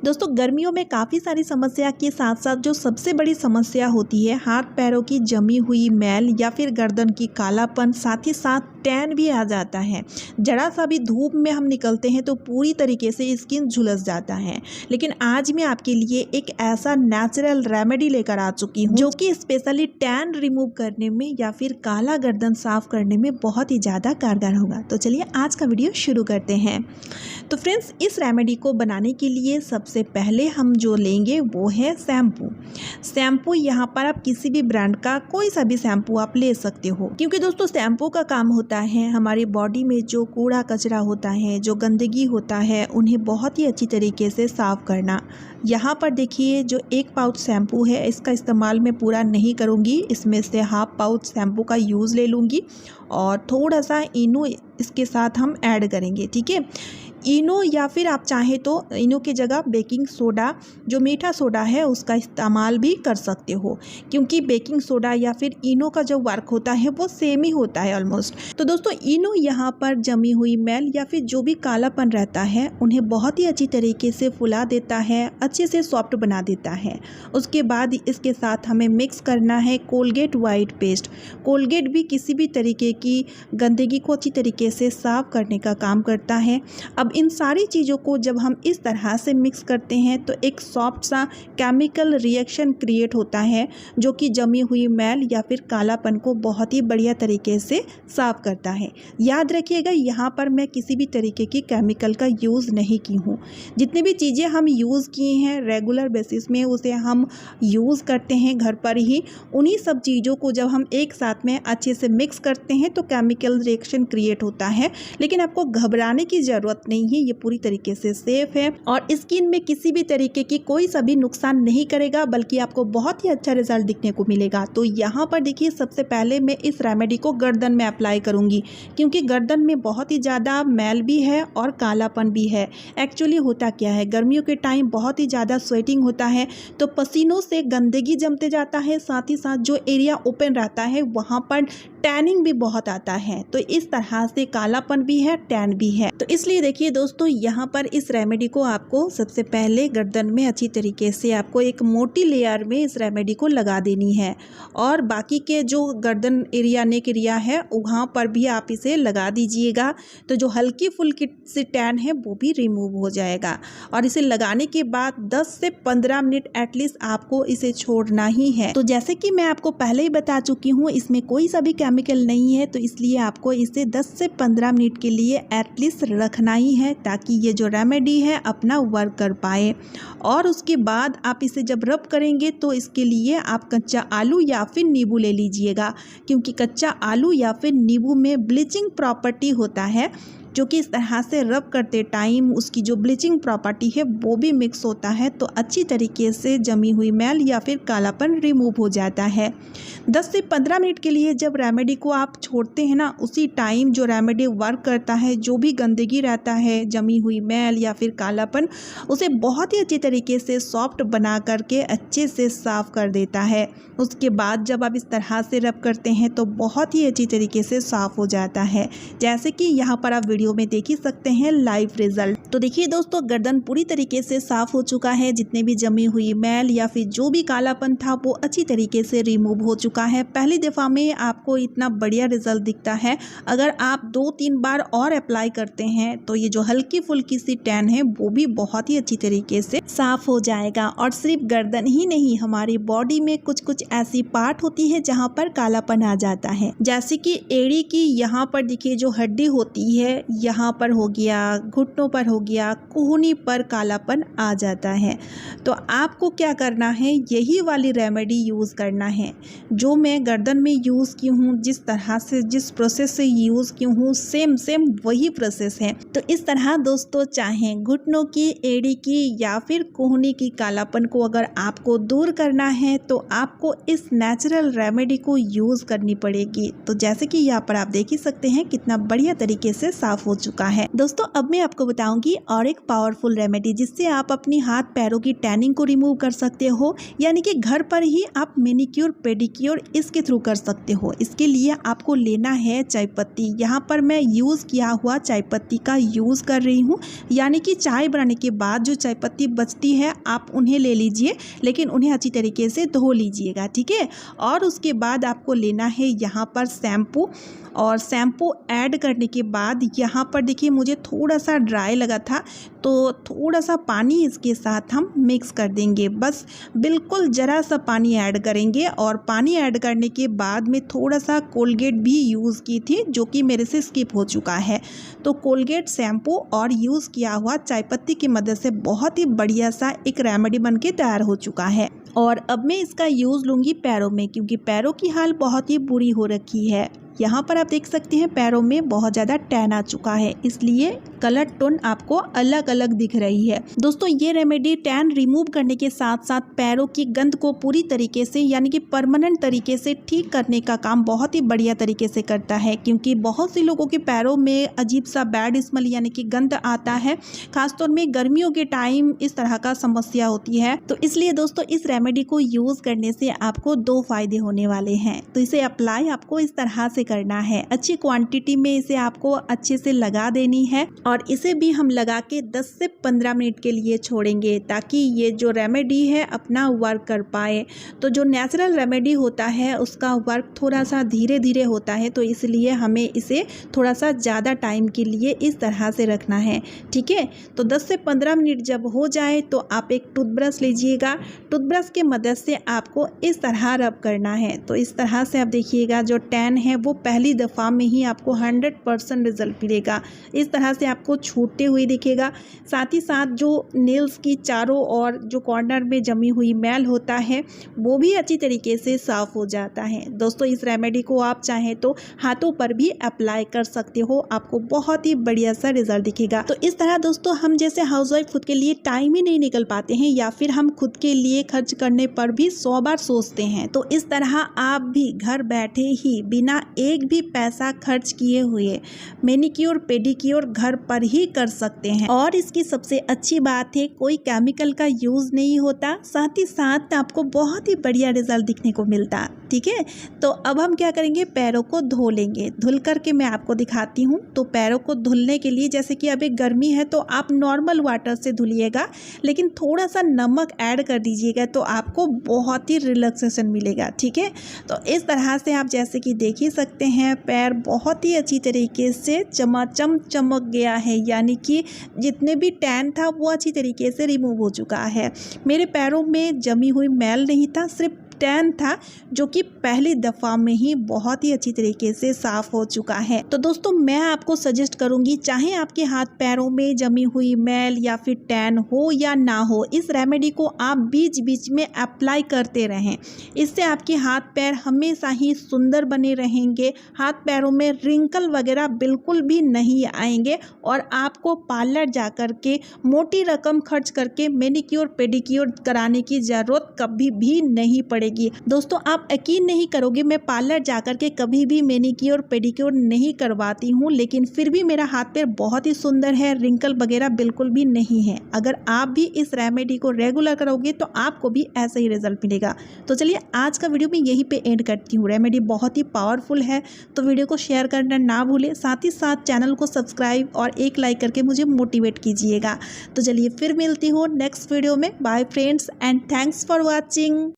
दोस्तों गर्मियों में काफ़ी सारी समस्या के साथ साथ जो सबसे बड़ी समस्या होती है हाथ पैरों की जमी हुई मैल या फिर गर्दन की कालापन, साथ ही साथ टैन भी आ जाता है। जरा सा भी धूप में हम निकलते हैं तो पूरी तरीके से स्किन झुलस जाता है। लेकिन आज मैं आपके लिए एक ऐसा नेचुरल रेमेडी लेकर आ चुकी हूँ जो कि स्पेशली टैन रिमूव करने में या फिर काला गर्दन साफ करने में बहुत ही ज़्यादा कारगर होगा। तो चलिए आज का वीडियो शुरू करते हैं। तो फ्रेंड्स, इस रेमेडी को बनाने के लिए सबसे पहले हम जो लेंगे वो है शैम्पू। यहाँ पर आप किसी भी ब्रांड का कोई सा भी शैम्पू आप ले सकते हो, क्योंकि दोस्तों शैम्पू का काम होता है हमारी बॉडी में जो कूड़ा कचरा होता है, जो गंदगी होता है, उन्हें बहुत ही अच्छी तरीके से साफ करना। यहाँ पर देखिए जो 1 पाउच शैम्पू है इसका इस्तेमाल मैं पूरा नहीं करूँगी, इसमें से हाफ पाउच शैम्पू का यूज़ ले लूँगी और थोड़ा सा इनो इसके साथ हम ऐड करेंगे। ठीक है, इनो या फिर आप चाहें तो इनो की जगह बेकिंग सोडा, जो मीठा सोडा है उसका इस्तेमाल भी कर सकते हो, क्योंकि बेकिंग सोडा या फिर इनो का जो वर्क होता है वो सेम ही होता है ऑलमोस्ट। तो दोस्तों इनो यहाँ पर जमी हुई मैल या फिर जो भी कालापन रहता है उन्हें बहुत ही अच्छी तरीके से फुला देता है, अच्छे से सॉफ्ट बना देता है। उसके बाद इसके साथ हमें मिक्स करना है कोलगेट वाइट पेस्ट। कोलगेट भी किसी भी तरीके की गंदगी को अच्छी तरीके से साफ करने का काम करता है। अब इन सारी चीज़ों को जब हम इस तरह से मिक्स करते हैं तो एक सॉफ्ट सा केमिकल रिएक्शन क्रिएट होता है जो कि जमी हुई मैल या फिर कालापन को बहुत ही बढ़िया तरीके से साफ करता है। याद रखिएगा यहाँ पर मैं किसी भी तरीके की केमिकल का यूज़ नहीं की हूँ। जितनी भी चीज़ें हम यूज़ किए हैं रेगुलर बेसिस में उसे हम यूज़ करते हैं घर पर ही, उन्हीं सब चीज़ों को जब हम एक साथ में अच्छे से मिक्स करते हैं तो केमिकल रिएक्शन क्रिएट होता है। लेकिन आपको घबराने की ज़रूरत नहीं है, ये पूरी तरीके से सेफ है और स्किन में किसी भी तरीके की कोई सा भी नुकसान नहीं करेगा, बल्कि आपको बहुत ही अच्छा रिजल्ट दिखने को मिलेगा। तो यहाँ पर देखिए सबसे पहले मैं इस रेमेडी को गर्दन में अप्लाई करूँगी, क्योंकि गर्दन में बहुत ही ज़्यादा मैल भी है और कालापन भी है। एक्चुअली होता क्या है, गर्मियों के टाइम बहुत ही ज़्यादा स्वेटिंग होता है तो पसीनों से गंदगी जमते जाता है, साथ ही साथ जो एरिया ओपन रहता है वहाँ पर टैनिंग भी बहुत आता है। तो इस तरह से कालापन भी है, टैन भी है। तो इसलिए देखिए दोस्तों यहाँ पर इस रेमेडी को आपको सबसे पहले गर्दन में अच्छी तरीके से आपको एक मोटी लेयर में इस रेमेडी को लगा देनी है और बाकी के जो गर्दन एरिया नेक एरिया है वहाँ पर भी आप इसे लगा दीजिएगा। तो जो हल्की फुल्की सी टैन है वो भी रिमूव हो जाएगा। और इसे लगाने के बाद 10 से 15 मिनट एटलीस्ट आपको इसे छोड़ना ही है। तो जैसे कि मैं आपको पहले ही बता चुकी हूँ इसमें कोई सा भी केमिकल नहीं है, तो इसलिए आपको इसे 10 से 15 मिनट के लिए एटलीस्ट रखना ही है ताकि ये जो रेमेडी है अपना वर्क कर पाए। और उसके बाद आप इसे जब रब करेंगे तो इसके लिए आप कच्चा आलू या फिर नींबू ले लीजिएगा, क्योंकि कच्चा आलू या फिर नींबू में ब्लीचिंग प्रॉपर्टी होता है जो कि इस तरह से रब करते टाइम उसकी जो ब्लीचिंग प्रॉपर्टी है वो भी मिक्स होता है, तो अच्छी तरीके से जमी हुई मैल या फिर कालापन रिमूव हो जाता है। 10 से 15 मिनट के लिए जब रेमेडी को आप छोड़ते हैं ना, उसी टाइम जो रेमेडी वर्क करता है, जो भी गंदगी रहता है, जमी हुई मैल या फिर कालापन, उसे बहुत ही अच्छी तरीके से सॉफ्ट बना करके अच्छे से साफ कर देता है। उसके बाद जब आप इस तरह से रब करते हैं तो बहुत ही अच्छी तरीके से साफ हो जाता है, जैसे कि यहाँ पर आप वीडियो में देख ही सकते हैं लाइव रिजल्ट। तो देखिए दोस्तों गर्दन पूरी तरीके से साफ हो चुका है, जितने भी जमी हुई मैल या फिर जो भी कालापन था वो अच्छी तरीके से रिमूव हो चुका है। पहली दफ़ा में आपको इतना बढ़िया रिजल्ट दिखता है। अगर आप 2-3 बार और अप्लाई करते हैं तो ये जो हल्की फुल्की सी टैन है वो भी बहुत ही अच्छी तरीके से साफ हो जाएगा। और सिर्फ गर्दन ही नहीं, हमारी बॉडी में कुछ ऐसी पार्ट होती है जहाँ पर कालापन आ जाता है, जैसे कि एड़ी की यहाँ पर देखिए जो हड्डी होती है, यहाँ पर हो गया, घुटनों पर हो गया, कोहनी पर कालापन आ जाता है। तो आपको क्या करना है, यही वाली रेमेडी यूज़ करना है जो मैं गर्दन में यूज़ की हूँ, जिस तरह से जिस प्रोसेस से यूज़ की हूँ सेम वही प्रोसेस है। तो इस तरह दोस्तों चाहे घुटनों की, एड़ी की या फिर कोहनी की कालापन को अगर आपको दूर करना है तो आपको इस नेचुरल रेमेडी को यूज़ करनी पड़ेगी। तो जैसे कि यहाँ पर आप देख ही सकते हैं कितना बढ़िया तरीके से साफ साफ हो चुका है। दोस्तों अब मैं आपको बताऊंगी और एक पावरफुल रेमेडी जिससे आप अपनी हाथ पैरों की टैनिंग को रिमूव कर सकते हो, यानी कि घर पर ही आप मैनिक्योर पेडिक्योर इसके थ्रू कर सकते हो। इसके लिए आपको लेना है चाय पत्ती। यहाँ पर मैं यूज़ किया हुआ चाय पत्ती का यूज़ कर रही हूँ, यानी कि चाय बनाने के बाद जो चाय पत्ती बचती है आप उन्हें ले लीजिए, लेकिन उन्हें अच्छी तरीके से धो लीजिएगा, ठीक है। और उसके बाद आपको लेना है यहाँ पर शैम्पू, और शैम्पू ऐड करने के बाद यहाँ पर देखिए मुझे थोड़ा सा ड्राई लगा था, तो थोड़ा सा पानी इसके साथ हम मिक्स कर देंगे। बस बिल्कुल ज़रा सा पानी ऐड करेंगे, और पानी ऐड करने के बाद में थोड़ा सा कोलगेट भी यूज़ की थी जो कि मेरे से स्किप हो चुका है। तो कोलगेट, शैम्पू और यूज़ किया हुआ चाय पत्ती की मदद से बहुत ही बढ़िया सा एक रेमेडी बन के तैयार हो चुका है। और अब मैं इसका यूज़ लूँगी पैरों में, क्योंकि पैरों की हाल बहुत ही बुरी हो रखी है। यहाँ पर आप देख सकते हैं पैरों में बहुत ज़्यादा टैन आ चुका है, इसलिए कलर टोन आपको अलग अलग दिख रही है। दोस्तों ये रेमेडी टैन रिमूव करने के साथ साथ पैरों की गंध को पूरी तरीके से यानी कि परमानेंट तरीके से ठीक करने का काम बहुत ही बढ़िया तरीके से करता है, क्योंकि बहुत से लोगों के पैरों में अजीब सा बैड स्मेल यानी कि गंध आता है। खासतौर में गर्मियों के टाइम इस तरह का समस्या होती है। तो इसलिए दोस्तों इस रेमेडी को यूज़ करने से आपको 2 फायदे होने वाले हैं। तो इसे अप्लाई आपको इस तरह से करना है, अच्छी क्वांटिटी में इसे आपको अच्छे से लगा देनी है, और इसे भी हम लगा के 10 से 15 मिनट के लिए छोड़ेंगे ताकि ये जो रेमेडी है अपना वर्क कर पाए। तो जो नेचुरल रेमेडी होता है उसका वर्क थोड़ा सा धीरे धीरे होता है, तो इसलिए हमें इसे थोड़ा सा ज़्यादा टाइम के लिए इस तरह से रखना है, ठीक है। तो 10 से 15 मिनट जब हो जाए तो आप एक टूथब्रश लीजिएगा, टूथब्रश के मदद से आपको इस तरह रब करना है। तो इस तरह से आप देखिएगा जो टैन है वो पहली दफ़ा में ही आपको 100% रिजल्ट मिलेगा। इस तरह से आपको छूटते हुए दिखेगा। साथ ही साथ जो नेल्स की चारों और जो कॉर्नर में जमी हुई मैल होता है वो भी अच्छी तरीके से साफ़ हो जाता है। दोस्तों इस रेमेडी को आप चाहें तो हाथों पर भी अप्लाई कर सकते हो, आपको बहुत ही बढ़िया सा रिजल्ट दिखेगा। तो इस तरह दोस्तों हम जैसे हाउसवाइफ खुद के लिए टाइम ही नहीं निकल पाते हैं, या फिर हम खुद के लिए खर्च करने पर भी 100 बार सोचते हैं, तो इस तरह आप भी घर बैठे ही बिना एक भी पैसा खर्च किए हुए मैनिक्योर पेडिक्योर घर पर ही कर सकते हैं। और इसकी सबसे अच्छी बात है कोई केमिकल का यूज़ नहीं होता, साथ ही साथ आपको बहुत ही बढ़िया रिजल्ट दिखने को मिलता, ठीक है। तो अब हम क्या करेंगे, पैरों को धो लेंगे। धुल करके मैं आपको दिखाती हूँ। तो पैरों को धुलने के लिए जैसे कि अभी गर्मी है तो आप नॉर्मल वाटर से धुलिएगा, लेकिन थोड़ा सा नमक ऐड कर दीजिएगा तो आपको बहुत ही रिलैक्सेशन मिलेगा, ठीक है। तो इस तरह से आप जैसे कि देख ही सकते हैं पैर बहुत ही अच्छी तरीके से चमाचम चमक गया है, यानी कि जितने भी टैन था वो अच्छी तरीके से रिमूव हो चुका है। मेरे पैरों में जमी हुई मैल नहीं था, सिर्फ टैन था जो कि पहली दफ़ा में ही बहुत ही अच्छी तरीके से साफ़ हो चुका है। तो दोस्तों मैं आपको सजेस्ट करूंगी, चाहे आपके हाथ पैरों में जमी हुई मैल या फिर टैन हो या ना हो, इस रेमेडी को आप बीच बीच में अप्लाई करते रहें। इससे आपके हाथ पैर हमेशा ही सुंदर बने रहेंगे, हाथ पैरों में रिंकल वगैरह बिल्कुल भी नहीं आएंगे, और आपको पार्लर जा कर के मोटी रकम खर्च करके मैनिक्योर पेडिक्योर कराने की ज़रूरत कभी भी नहीं पड़ेगी। दोस्तों आप यकीन नहीं करोगे, मैं पार्लर जाकर के कभी भी मैनिक्योर पेडिक्योर नहीं करवाती हूँ, लेकिन फिर भी मेरा हाथ पैर बहुत ही सुंदर है, रिंकल वगैरह बिल्कुल भी नहीं है। अगर आप भी इस रेमेडी को रेगुलर करोगे तो आपको भी ऐसा ही रिजल्ट मिलेगा। तो चलिए आज का वीडियो मैं यहीं पे एंड करती हूँ। रेमेडी बहुत ही पावरफुल है, तो वीडियो को शेयर करना ना भूलें, साथ ही साथ चैनल को सब्सक्राइब और एक लाइक करके मुझे मोटिवेट कीजिएगा। तो चलिए फिर मिलती हूँ नेक्स्ट वीडियो में। Bye friends and thanks for watching.